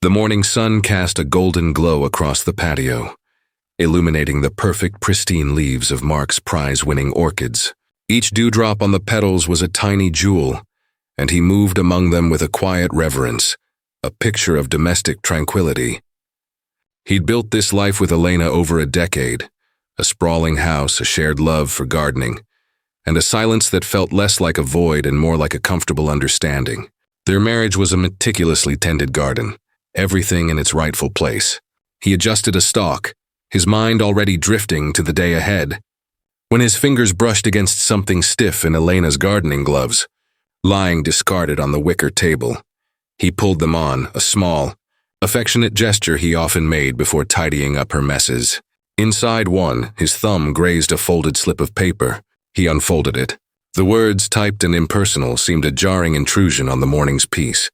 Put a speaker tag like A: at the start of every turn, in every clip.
A: The morning sun cast a golden glow across the patio, illuminating the perfect, pristine leaves of Mark's prize-winning orchids. Each dewdrop on the petals was a tiny jewel, and he moved among them with a quiet reverence, a picture of domestic tranquility. He'd built this life with Elena over a decade, a sprawling house, a shared love for gardening, and a silence that felt less like a void and more like a comfortable understanding. Their marriage was a meticulously tended garden, everything in its rightful place. He adjusted a stalk, his mind already drifting to the day ahead, when his fingers brushed against something stiff in Elena's gardening gloves, lying discarded on the wicker table. He pulled them on, a small, affectionate gesture he often made before tidying up her messes. Inside one, his thumb grazed a folded slip of paper. He unfolded it. The words, typed and impersonal, seemed a jarring intrusion on the morning's peace.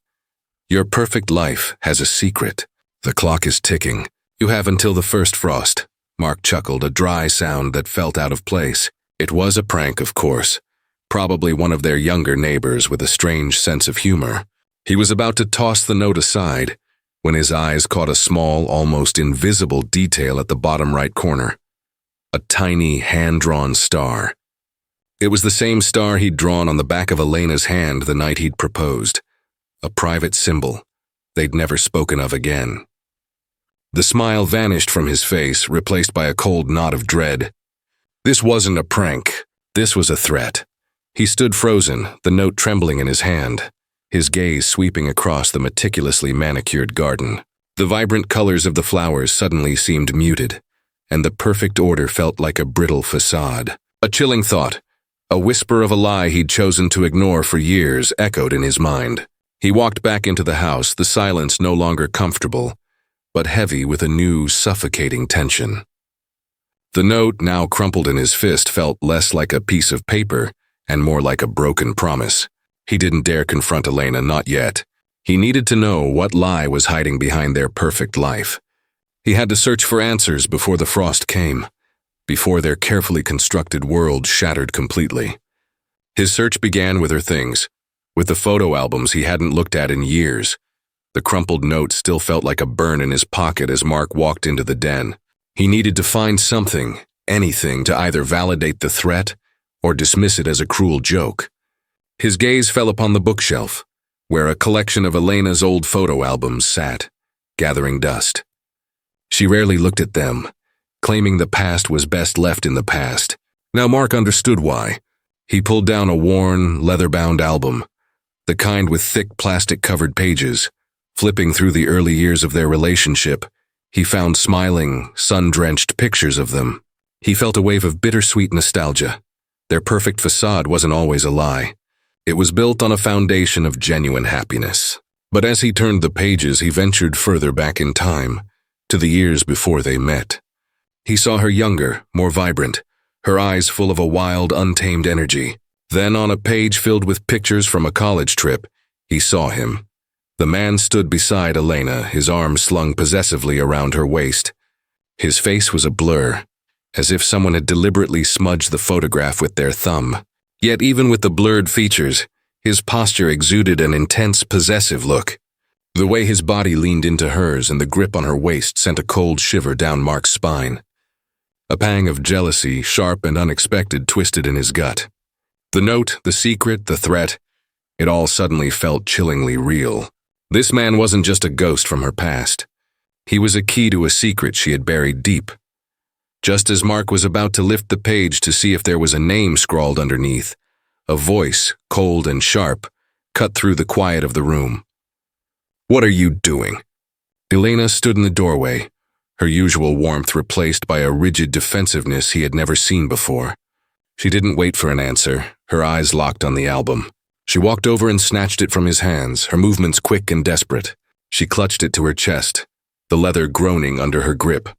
A: Your perfect life has a secret. The clock is ticking. You have until the first frost. Mark chuckled, a dry sound that felt out of place. It was a prank, of course. Probably one of their younger neighbors with a strange sense of humor. He was about to toss the note aside when his eyes caught a small, almost invisible detail at the bottom right corner. A tiny, hand-drawn star. It was the same star he'd drawn on the back of Elena's hand the night he'd proposed. A private symbol they'd never spoken of again. The smile vanished from his face, replaced by a cold knot of dread. This wasn't a prank. This was a threat. He stood frozen, the note trembling in his hand, his gaze sweeping across the meticulously manicured garden. The vibrant colors of the flowers suddenly seemed muted, and the perfect order felt like a brittle facade. A chilling thought, a whisper of a lie he'd chosen to ignore for years, echoed in his mind. He walked back into the house, the silence no longer comfortable, but heavy with a new, suffocating tension. The note, now crumpled in his fist, felt less like a piece of paper and more like a broken promise. He didn't dare confront Elena, not yet. He needed to know what lie was hiding behind their perfect life. He had to search for answers before the frost came, before their carefully constructed world shattered completely. His search began with her things, with the photo albums he hadn't looked at in years. The crumpled note still felt like a burn in his pocket as Mark walked into the den. He needed to find something, anything, to either validate the threat or dismiss it as a cruel joke. His gaze fell upon the bookshelf, where a collection of Elena's old photo albums sat, gathering dust. She rarely looked at them, claiming the past was best left in the past. Now Mark understood why. He pulled down a worn, leather-bound album, the kind with thick plastic-covered pages. Flipping through the early years of their relationship, he found smiling, sun-drenched pictures of them. He felt a wave of bittersweet nostalgia. Their perfect facade wasn't always a lie. It was built on a foundation of genuine happiness. But as he turned the pages, he ventured further back in time, to the years before they met. He saw her younger, more vibrant, her eyes full of a wild, untamed energy. Then, on a page filled with pictures from a college trip, he saw him. The man stood beside Elena, his arms slung possessively around her waist. His face was a blur, as if someone had deliberately smudged the photograph with their thumb. Yet even with the blurred features, his posture exuded an intense, possessive look. The way his body leaned into hers and the grip on her waist sent a cold shiver down Mark's spine. A pang of jealousy, sharp and unexpected, twisted in his gut. The note, the secret, the threat, it all suddenly felt chillingly real. This man wasn't just a ghost from her past. He was a key to a secret she had buried deep. Just as Mark was about to lift the page to see if there was a name scrawled underneath, a voice, cold and sharp, cut through the quiet of the room. "What are you doing?" Elena stood in the doorway, her usual warmth replaced by a rigid defensiveness he had never seen before. She didn't wait for an answer, her eyes locked on the album. She walked over and snatched it from his hands, her movements quick and desperate. She clutched it to her chest, the leather groaning under her grip.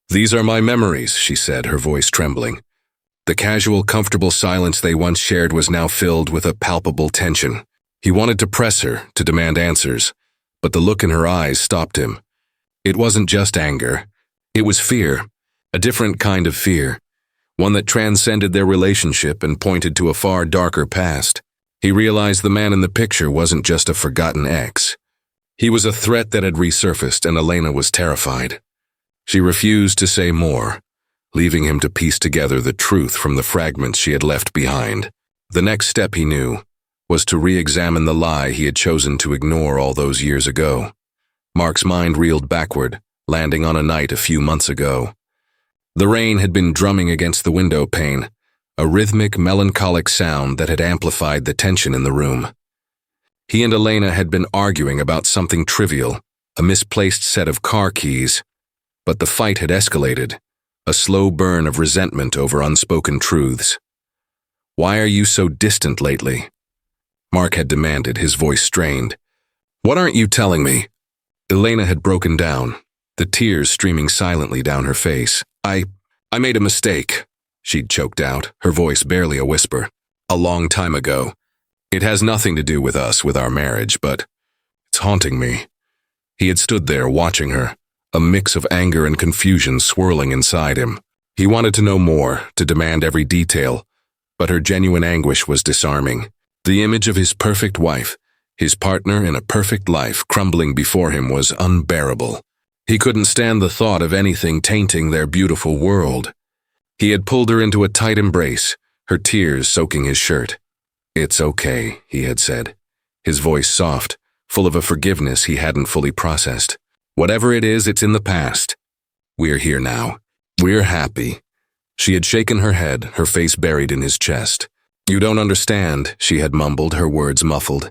A: "These are my memories," she said, her voice trembling. The casual, comfortable silence they once shared was now filled with a palpable tension. He wanted to press her, to demand answers, but the look in her eyes stopped him. It wasn't just anger. It was fear, a different kind of fear, one that transcended their relationship and pointed to a far darker past. He realized the man in the picture wasn't just a forgotten ex. He was a threat that had resurfaced, and Elena was terrified. She refused to say more, leaving him to piece together the truth from the fragments she had left behind. The next step, he knew, was to re-examine the lie he had chosen to ignore all those years ago. Mark's mind reeled backward, landing on a night a few months ago. The rain had been drumming against the window pane, a rhythmic, melancholic sound that had amplified the tension in the room. He and Elena had been arguing about something trivial, a misplaced set of car keys, but the fight had escalated, a slow burn of resentment over unspoken truths. "Why are you so distant lately?" Mark had demanded, his voice strained. "What aren't you telling me?" Elena had broken down, the tears streaming silently down her face. I made a mistake," she'd choked out, her voice barely a whisper. "A long time ago. It has nothing to do with us, with our marriage, but it's haunting me." He had stood there watching her, a mix of anger and confusion swirling inside him. He wanted to know more, to demand every detail, but her genuine anguish was disarming. The image of his perfect wife, his partner in a perfect life, crumbling before him was unbearable. He couldn't stand the thought of anything tainting their beautiful world. He had pulled her into a tight embrace, her tears soaking his shirt. "It's okay," he had said, his voice soft, full of a forgiveness he hadn't fully processed. "Whatever it is, it's in the past. We're here now. We're happy." She had shaken her head, her face buried in his chest. "You don't understand," she had mumbled, her words muffled.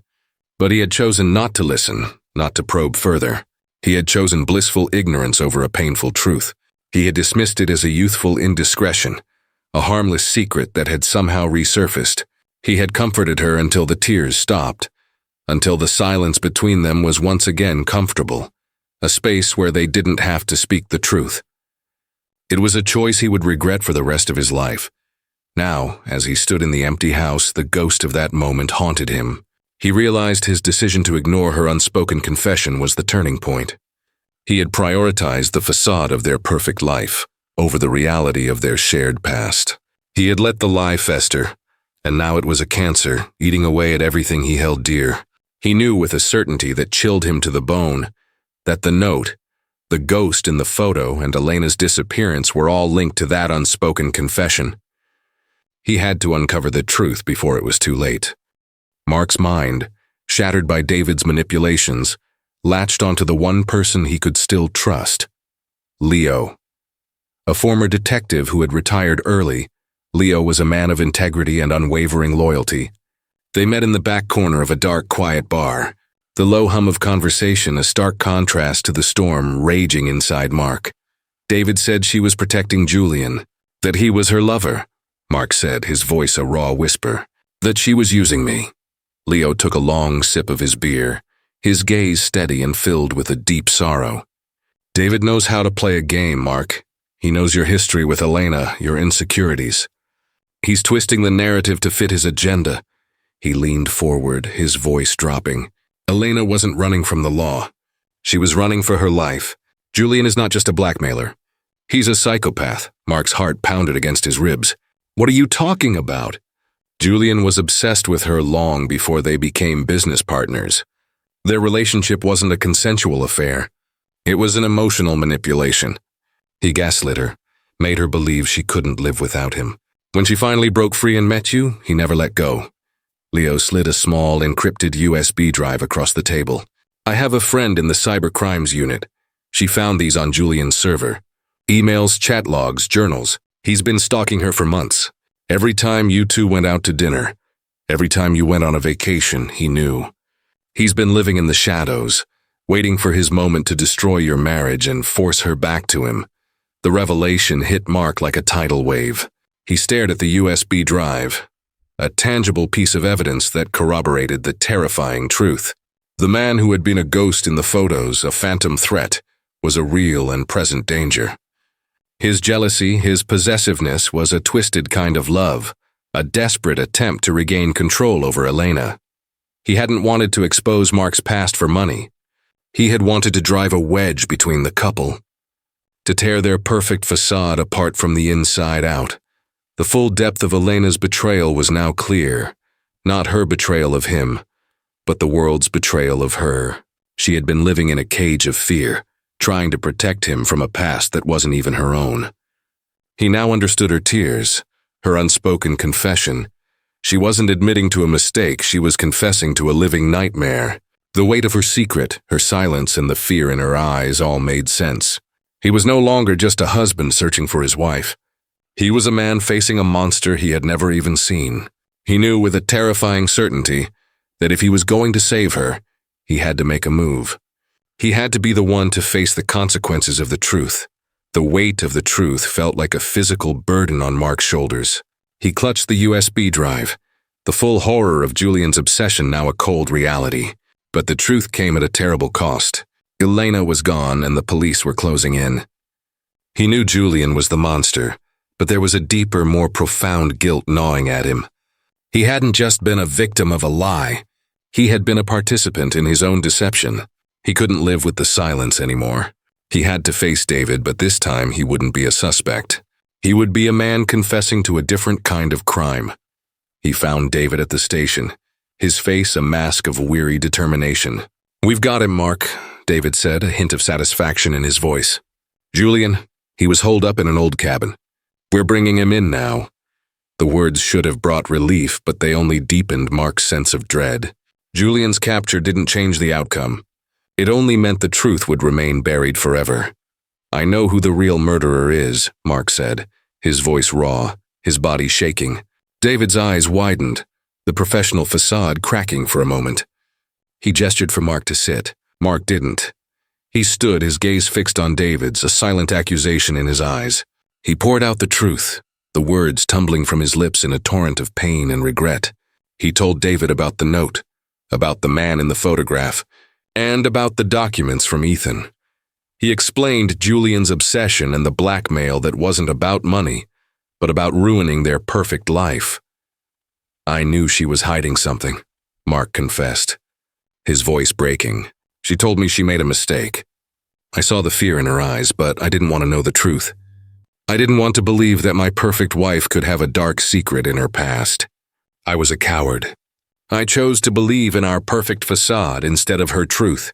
A: But he had chosen not to listen, not to probe further. He had chosen blissful ignorance over a painful truth. He had dismissed it as a youthful indiscretion, a harmless secret that had somehow resurfaced. He had comforted her until the tears stopped, until the silence between them was once again comfortable, a space where they didn't have to speak the truth. It was a choice he would regret for the rest of his life. Now, as he stood in the empty house, the ghost of that moment haunted him. He realized his decision to ignore her unspoken confession was the turning point. He had prioritized the facade of their perfect life over the reality of their shared past. He had let the lie fester, and now it was a cancer, eating away at everything he held dear. He knew with a certainty that chilled him to the bone that the note, the ghost in the photo, and Elena's disappearance were all linked to that unspoken confession. He had to uncover the truth before it was too late. Mark's mind, shattered by David's manipulations, latched onto the one person he could still trust: Leo. A former detective who had retired early, Leo was a man of integrity and unwavering loyalty. They met in the back corner of a dark, quiet bar, the low hum of conversation a stark contrast to the storm raging inside Mark. David said she was protecting Julian, that he was her lover. Mark said, his voice a raw whisper, that she was using me. Leo took a long sip of his beer, his gaze steady and filled with a deep sorrow. "David knows how to play a game, Mark. He knows your history with Elena, your insecurities. He's twisting the narrative to fit his agenda." He leaned forward, his voice dropping. "Elena wasn't running from the law. She was running for her life. Julian is not just a blackmailer. He's a psychopath." Mark's heart pounded against his ribs. "What are you talking about?" Julian was obsessed with her long before they became business partners. Their relationship wasn't a consensual affair. It was an emotional manipulation. He gaslit her, made her believe she couldn't live without him. When she finally broke free and met you, he never let go. Leo slid a small, encrypted USB drive across the table. "I have a friend in the cyber crimes unit. She found these on Julian's server. Emails, chat logs, journals. He's been stalking her for months. Every time you two went out to dinner, every time you went on a vacation, he knew. He's been living in the shadows, waiting for his moment to destroy your marriage and force her back to him." The revelation hit Mark like a tidal wave. He stared at the USB drive, a tangible piece of evidence that corroborated the terrifying truth. The man who had been a ghost in the photos, a phantom threat, was a real and present danger. His jealousy, his possessiveness was a twisted kind of love, a desperate attempt to regain control over Elena. He hadn't wanted to expose Mark's past for money. He had wanted to drive a wedge between the couple, to tear their perfect facade apart from the inside out. The full depth of Elena's betrayal was now clear, not her betrayal of him, but the world's betrayal of her. She had been living in a cage of fear, trying to protect him from a past that wasn't even her own. He now understood her tears, her unspoken confession. She wasn't admitting to a mistake, she was confessing to a living nightmare. The weight of her secret, her silence, and the fear in her eyes all made sense. He was no longer just a husband searching for his wife. He was a man facing a monster he had never even seen. He knew with a terrifying certainty that if he was going to save her, he had to make a move. He had to be the one to face the consequences of the truth. The weight of the truth felt like a physical burden on Mark's shoulders. He clutched the USB drive, the full horror of Julian's obsession now a cold reality. But the truth came at a terrible cost. Elena was gone and the police were closing in. He knew Julian was the monster, but there was a deeper, more profound guilt gnawing at him. He hadn't just been a victim of a lie. He had been a participant in his own deception. He couldn't live with the silence anymore. He had to face David, but this time he wouldn't be a suspect. He would be a man confessing to a different kind of crime. He found David at the station, his face a mask of weary determination. "We've got him, Mark," David said, a hint of satisfaction in his voice. "Julian, he was holed up in an old cabin. We're bringing him in now." The words should have brought relief, but they only deepened Mark's sense of dread. Julian's capture didn't change the outcome. It only meant the truth would remain buried forever. "I know who the real murderer is," Mark said, his voice raw, his body shaking. David's eyes widened, the professional facade cracking for a moment. He gestured for Mark to sit. Mark didn't. He stood, his gaze fixed on David's, a silent accusation in his eyes. He poured out the truth, the words tumbling from his lips in a torrent of pain and regret. He told David about the note, about the man in the photograph, and about the documents from Ethan. He explained Julian's obsession and the blackmail that wasn't about money, but about ruining their perfect life. "I knew she was hiding something," Mark confessed, his voice breaking. "She told me she made a mistake. I saw the fear in her eyes, but I didn't want to know the truth. I didn't want to believe that my perfect wife could have a dark secret in her past. I was a coward. I chose to believe in our perfect facade instead of her truth.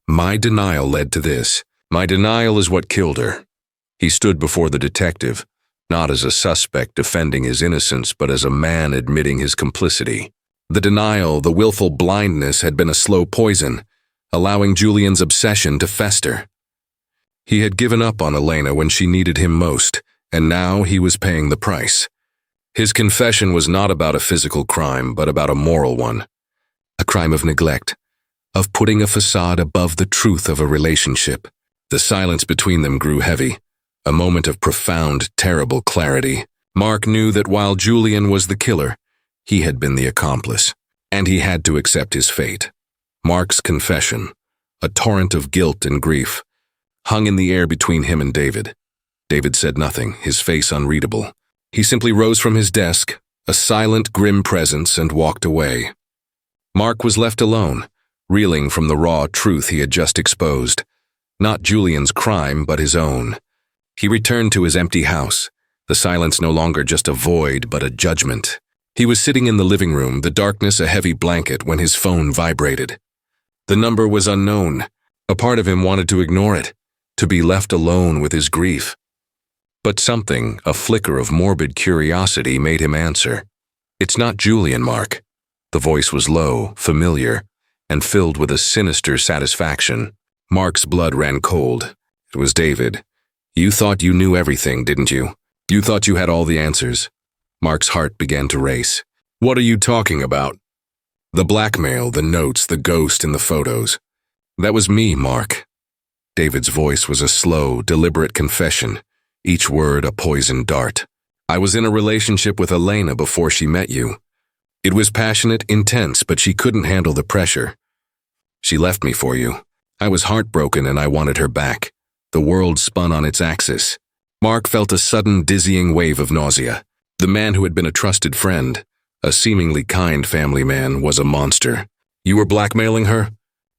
A: My denial led to this. My denial is what killed her." He stood before the detective, not as a suspect defending his innocence, but as a man admitting his complicity. The denial, the willful blindness, had been a slow poison, allowing Julian's obsession to fester. He had given up on Elena when she needed him most, and now he was paying the price. His confession was not about a physical crime, but about a moral one. A crime of neglect, of putting a facade above the truth of a relationship. The silence between them grew heavy, a moment of profound, terrible clarity. Mark knew that while Julian was the killer, he had been the accomplice, and he had to accept his fate. Mark's confession, a torrent of guilt and grief, hung in the air between him and David. David said nothing, his face unreadable. He simply rose from his desk, a silent, grim presence, and walked away. Mark was left alone, reeling from the raw truth he had just exposed. Not Julian's crime, but his own. He returned to his empty house, the silence no longer just a void, but a judgment. He was sitting in the living room, the darkness a heavy blanket, when his phone vibrated. The number was unknown. A part of him wanted to ignore it, to be left alone with his grief. But something, a flicker of morbid curiosity, made him answer. "It's not Julian, Mark." The voice was low, familiar, and filled with a sinister satisfaction. Mark's blood ran cold. It was David. "You thought you knew everything, didn't you? You thought you had all the answers." Mark's heart began to race. "What are you talking about?" "The blackmail, the notes, the ghost in the photos. That was me, Mark." David's voice was a slow, deliberate confession, each word a poisoned dart. "I was in a relationship with Elena before she met you. It was passionate, intense, but she couldn't handle the pressure. She left me for you. I was heartbroken and I wanted her back. The world spun on its axis." Mark felt a sudden, dizzying wave of nausea. The man who had been a trusted friend, a seemingly kind family man, was a monster. "You were blackmailing her?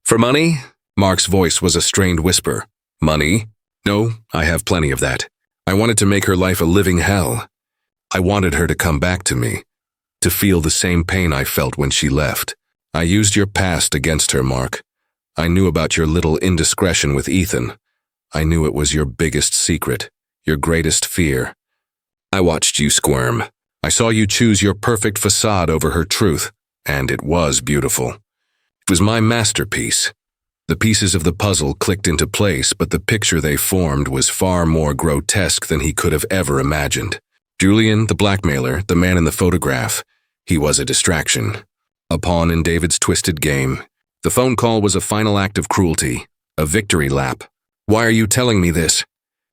A: For money?" Mark's voice was a strained whisper. "Money? No, I have plenty of that. I wanted to make her life a living hell. I wanted her to come back to me, to feel the same pain I felt when she left. I used your past against her, Mark. I knew about your little indiscretion with Ethan. I knew it was your biggest secret, your greatest fear. I watched you squirm. I saw you choose your perfect facade over her truth, and it was beautiful. It was my masterpiece. The pieces of the puzzle clicked into place, but the picture they formed was far more grotesque than he could have ever imagined. Julian, the blackmailer, the man in the photograph, he was a distraction. A pawn in David's twisted game. The phone call was a final act of cruelty, a victory lap. "Why are you telling me this?"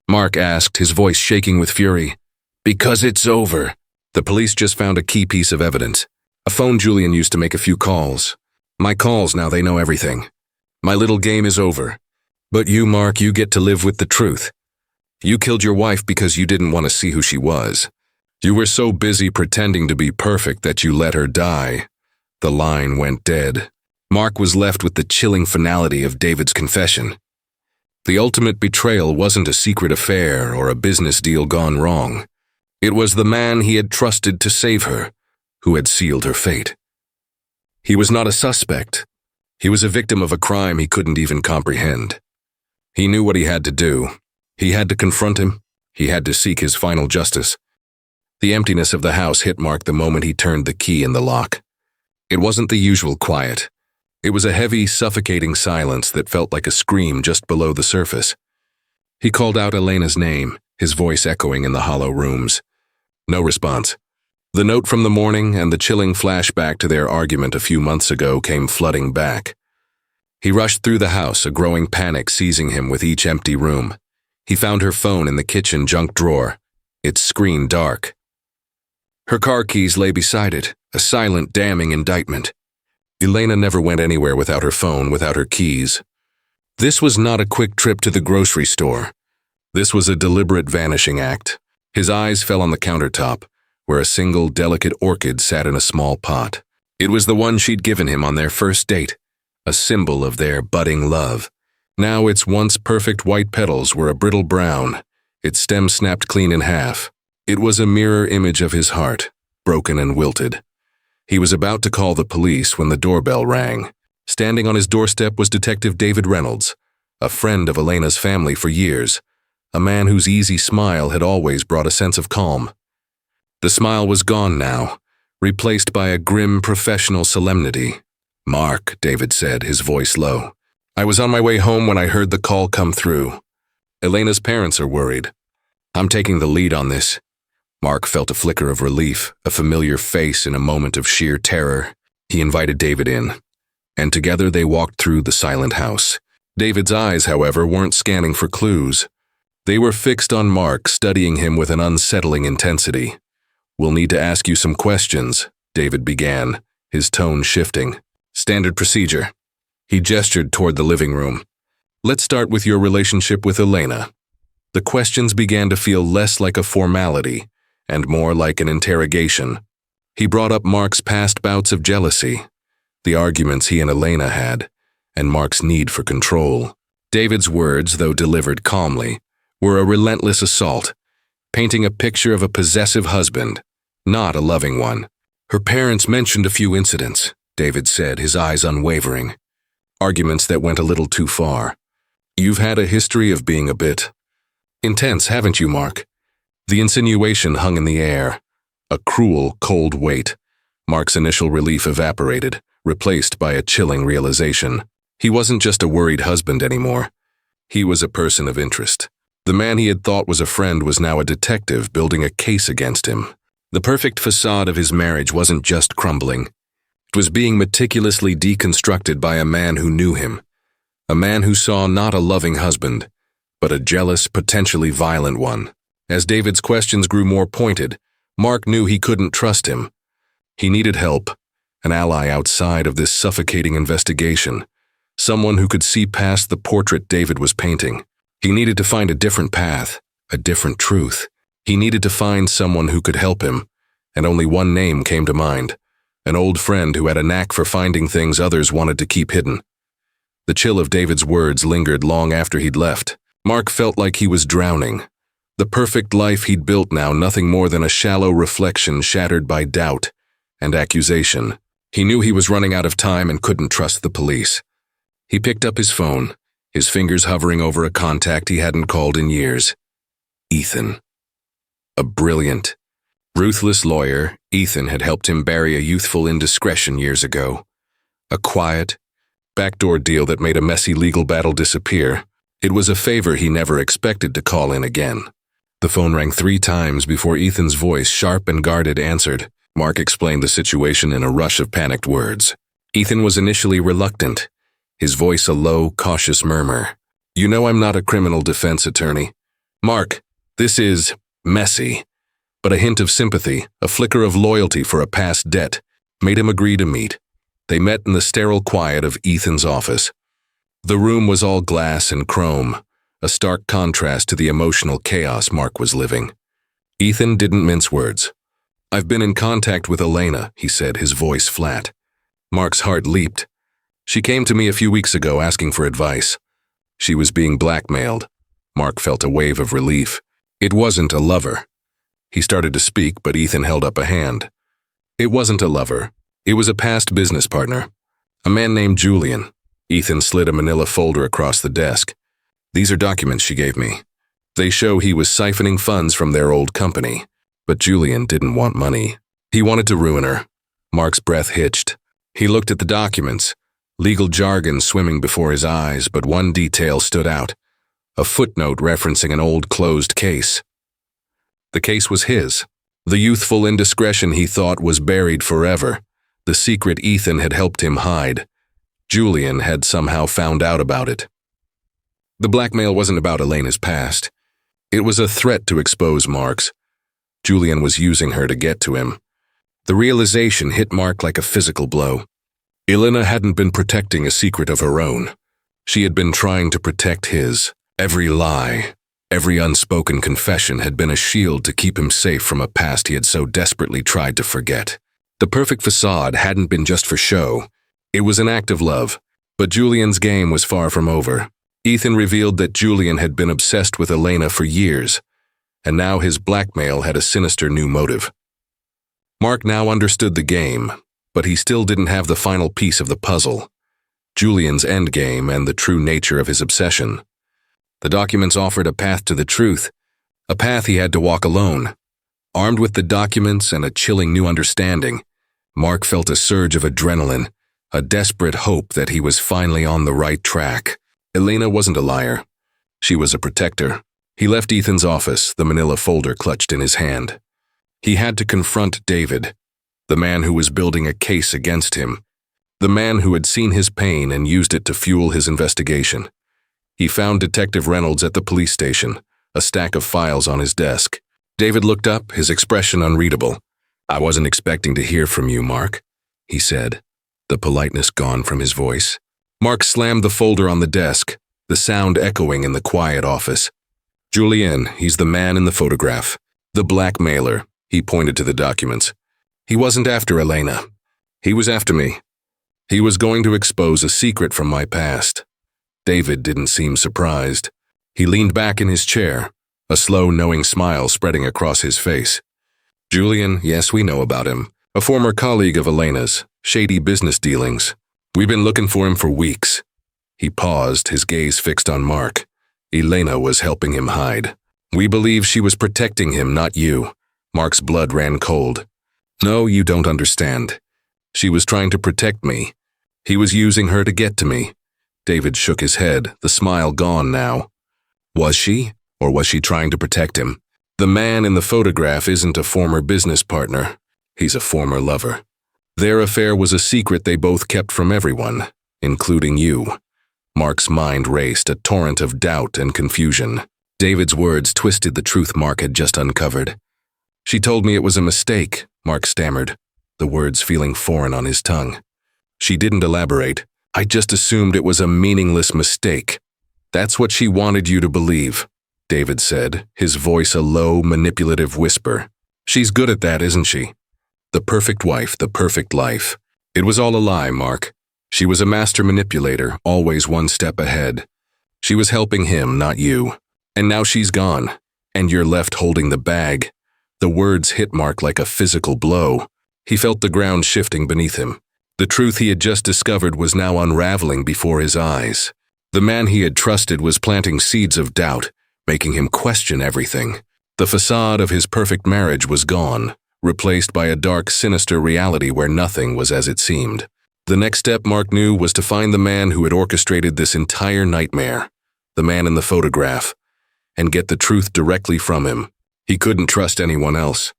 A: Mark asked, his voice shaking with fury. "Because it's over." The police just found a key piece of evidence. A phone Julian used to make a few calls. My calls, now they know everything. My little game is over. But you, Mark, you get to live with the truth. You killed your wife because you didn't want to see who she was. You were so busy pretending to be perfect that you let her die. The line went dead. Mark was left with the chilling finality of David's confession. The ultimate betrayal wasn't a secret affair or a business deal gone wrong. It was the man he had trusted to save her, who had sealed her fate. He was not a suspect. He was a victim of a crime he couldn't even comprehend. He knew what he had to do. He had to confront him. He had to seek his final justice. The emptiness of the house hit Mark the moment he turned the key in the lock. It wasn't the usual quiet. It was a heavy, suffocating silence that felt like a scream just below the surface. He called out Elena's name, his voice echoing in the hollow rooms. No response. The note from the morning and the chilling flashback to their argument a few months ago came flooding back. He rushed through the house, a growing panic seizing him with each empty room. He found her phone in the kitchen junk drawer, its screen dark. Her car keys lay beside it, a silent, damning indictment. Elena never went anywhere without her phone, without her keys. This was not a quick trip to the grocery store. This was a deliberate vanishing act. His eyes fell on the countertop, where a single delicate orchid sat in a small pot. It was the one she'd given him on their first date, a symbol of their budding love. Now its once perfect white petals were a brittle brown, its stem snapped clean in half. It was a mirror image of his heart, broken and wilted. He was about to call the police when the doorbell rang. Standing on his doorstep was Detective David Reynolds, a friend of Elena's family for years, a man whose easy smile had always brought a sense of calm. The smile was gone now, replaced by a grim professional solemnity. "Mark," David said, his voice low. "I was on my way home when I heard the call come through. Elena's parents are worried. I'm taking the lead on this." Mark felt a flicker of relief, a familiar face in a moment of sheer terror. He invited David in, and together they walked through the silent house. David's eyes, however, weren't scanning for clues. They were fixed on Mark, studying him with an unsettling intensity. "We'll need to ask you some questions," David began, his tone shifting. "Standard procedure." He gestured toward the living room. "Let's start with your relationship with Elena." The questions began to feel less like a formality and more like an interrogation. He brought up Mark's past bouts of jealousy, the arguments he and Elena had, and Mark's need for control. David's words, though delivered calmly, were a relentless assault, painting a picture of a possessive husband, not a loving one. "Her parents mentioned a few incidents," David said, his eyes unwavering. "Arguments that went a little too far. You've had a history of being a bit intense, haven't you, Mark?" The insinuation hung in the air, a cruel, cold weight. Mark's initial relief evaporated, replaced by a chilling realization. He wasn't just a worried husband anymore. He was a person of interest. The man he had thought was a friend was now a detective building a case against him. The perfect facade of his marriage wasn't just crumbling. It was being meticulously deconstructed by a man who knew him. A man who saw not a loving husband, but a jealous, potentially violent one. As David's questions grew more pointed, Mark knew he couldn't trust him. He needed help, an ally outside of this suffocating investigation, someone who could see past the portrait David was painting. He needed to find a different path, a different truth. He needed to find someone who could help him, and only one name came to mind, an old friend who had a knack for finding things others wanted to keep hidden. The chill of David's words lingered long after he'd left. Mark felt like he was drowning. The perfect life he'd built now nothing more than a shallow reflection shattered by doubt and accusation. He knew he was running out of time and couldn't trust the police. He picked up his phone, his fingers hovering over a contact he hadn't called in years. Ethan. A brilliant, ruthless lawyer, Ethan had helped him bury a youthful indiscretion years ago. A quiet, backdoor deal that made a messy legal battle disappear. It was a favor he never expected to call in again. The phone rang 3 times before Ethan's voice, sharp and guarded, answered. Mark explained the situation in a rush of panicked words. Ethan was initially reluctant, his voice a low, cautious murmur. "You know I'm not a criminal defense attorney. Mark, this is messy." But a hint of sympathy, a flicker of loyalty for a past debt, made him agree to meet. They met in the sterile quiet of Ethan's office. The room was all glass and chrome, a stark contrast to the emotional chaos Mark was living. Ethan didn't mince words. "I've been in contact with Elena," he said, his voice flat. Mark's heart leaped. "She came to me a few weeks ago asking for advice. She was being blackmailed." Mark felt a wave of relief. It wasn't a lover. He started to speak, but Ethan held up a hand. "It wasn't a lover. It was a past business partner. A man named Julian." Ethan slid a manila folder across the desk. "These are documents she gave me. They show he was siphoning funds from their old company. But Julian didn't want money. He wanted to ruin her." Mark's breath hitched. He looked at the documents, legal jargon swimming before his eyes, but one detail stood out. A footnote referencing an old closed case. The case was his. The youthful indiscretion he thought was buried forever. The secret Ethan had helped him hide. Julian had somehow found out about it. The blackmail wasn't about Elena's past. It was a threat to expose Mark's. Julian was using her to get to him. The realization hit Mark like a physical blow. Elena hadn't been protecting a secret of her own. She had been trying to protect his. Every lie, every unspoken confession had been a shield to keep him safe from a past he had so desperately tried to forget. The perfect facade hadn't been just for show. It was an act of love. But Julian's game was far from over. Ethan revealed that Julian had been obsessed with Elena for years, and now his blackmail had a sinister new motive. Mark now understood the game, but he still didn't have the final piece of the puzzle. Julian's endgame and the true nature of his obsession. The documents offered a path to the truth, a path he had to walk alone. Armed with the documents and a chilling new understanding, Mark felt a surge of adrenaline, a desperate hope that he was finally on the right track. Elena wasn't a liar. She was a protector. He left Ethan's office, the manila folder clutched in his hand. He had to confront David, the man who was building a case against him, the man who had seen his pain and used it to fuel his investigation. He found Detective Reynolds at the police station, a stack of files on his desk. David looked up, his expression unreadable. "I wasn't expecting to hear from you, Mark," he said, the politeness gone from his voice. Mark slammed the folder on the desk, the sound echoing in the quiet office. "Julian, he's the man in the photograph. The blackmailer," he pointed to the documents. "He wasn't after Elena. He was after me. He was going to expose a secret from my past." David didn't seem surprised. He leaned back in his chair, a slow, knowing smile spreading across his face. "Julian, yes, we know about him. A former colleague of Elena's, shady business dealings. We've been looking for him for weeks." He paused, his gaze fixed on Mark. Elena was helping him hide. "We believe she was protecting him, not you." Mark's blood ran cold. "No, you don't understand. She was trying to protect me. He was using her to get to me." David shook his head, the smile gone now. "Was she? Or was she trying to protect him? The man in the photograph isn't a former business partner. He's a former lover. Their affair was a secret they both kept from everyone, including you." Mark's mind raced, a torrent of doubt and confusion. David's words twisted the truth Mark had just uncovered. "She told me it was a mistake," Mark stammered, the words feeling foreign on his tongue. "She didn't elaborate. I just assumed it was a meaningless mistake." "That's what she wanted you to believe," David said, his voice a low, manipulative whisper. "She's good at that, isn't she? The perfect wife, the perfect life. It was all a lie, Mark. She was a master manipulator, always one step ahead. She was helping him, not you. And now she's gone, and you're left holding the bag." The words hit Mark like a physical blow. He felt the ground shifting beneath him. The truth he had just discovered was now unraveling before his eyes. The man he had trusted was planting seeds of doubt, making him question everything. The facade of his perfect marriage was gone, replaced by a dark, sinister reality where nothing was as it seemed. The next step, Mark knew, was to find the man who had orchestrated this entire nightmare, the man in the photograph, and get the truth directly from him. He couldn't trust anyone else.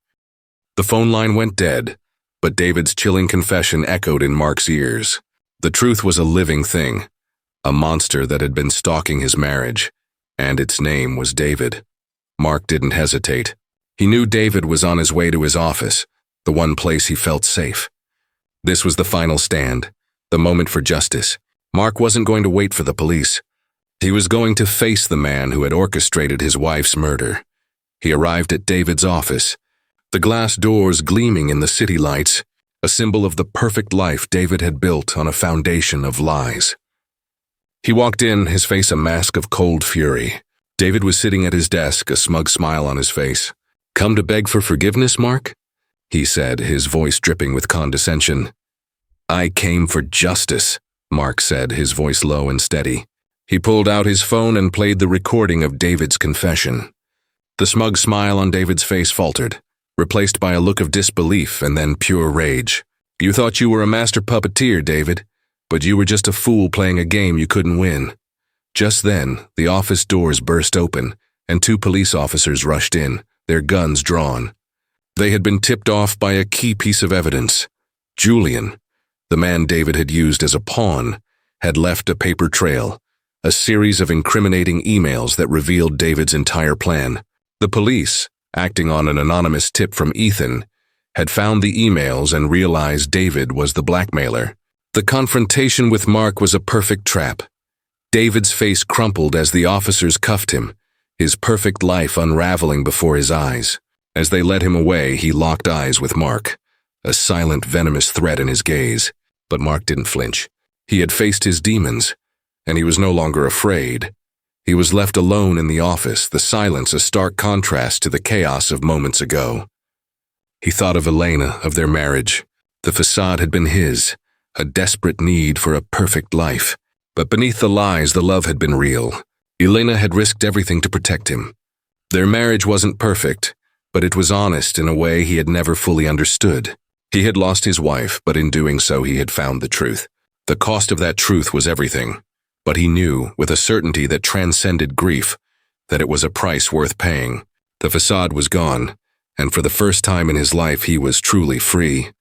A: The phone line went dead, but David's chilling confession echoed in Mark's ears. The truth was a living thing, a monster that had been stalking his marriage, and its name was David. Mark didn't hesitate. He knew David was on his way to his office, the one place he felt safe. This was the final stand, the moment for justice. Mark wasn't going to wait for the police. He was going to face the man who had orchestrated his wife's murder. He arrived at David's office, the glass doors gleaming in the city lights, a symbol of the perfect life David had built on a foundation of lies. He walked in, his face a mask of cold fury. David was sitting at his desk, a smug smile on his face. "Come to beg for forgiveness, Mark?" he said, his voice dripping with condescension. "I came for justice," Mark said, his voice low and steady. He pulled out his phone and played the recording of David's confession. The smug smile on David's face faltered, replaced by a look of disbelief and then pure rage. "You thought you were a master puppeteer, David, but you were just a fool playing a game you couldn't win." Just then, the office doors burst open, and 2 police officers rushed in, their guns drawn. They had been tipped off by a key piece of evidence. Julian, the man David had used as a pawn, had left a paper trail, a series of incriminating emails that revealed David's entire plan. The police, acting on an anonymous tip from Ethan, had found the emails and realized David was the blackmailer. The confrontation with Mark was a perfect trap. David's face crumpled as the officers cuffed him, his perfect life unraveling before his eyes. As they led him away, he locked eyes with Mark, a silent, venomous threat in his gaze. But Mark didn't flinch. He had faced his demons, and he was no longer afraid. He was left alone in the office, the silence a stark contrast to the chaos of moments ago. He thought of Elena, of their marriage. The facade had been his, a desperate need for a perfect life. But beneath the lies, the love had been real. Elena had risked everything to protect him. Their marriage wasn't perfect, but it was honest in a way he had never fully understood. He had lost his wife, but in doing so he had found the truth. The cost of that truth was everything. But he knew, with a certainty that transcended grief, that it was a price worth paying. The facade was gone, and for the first time in his life he was truly free.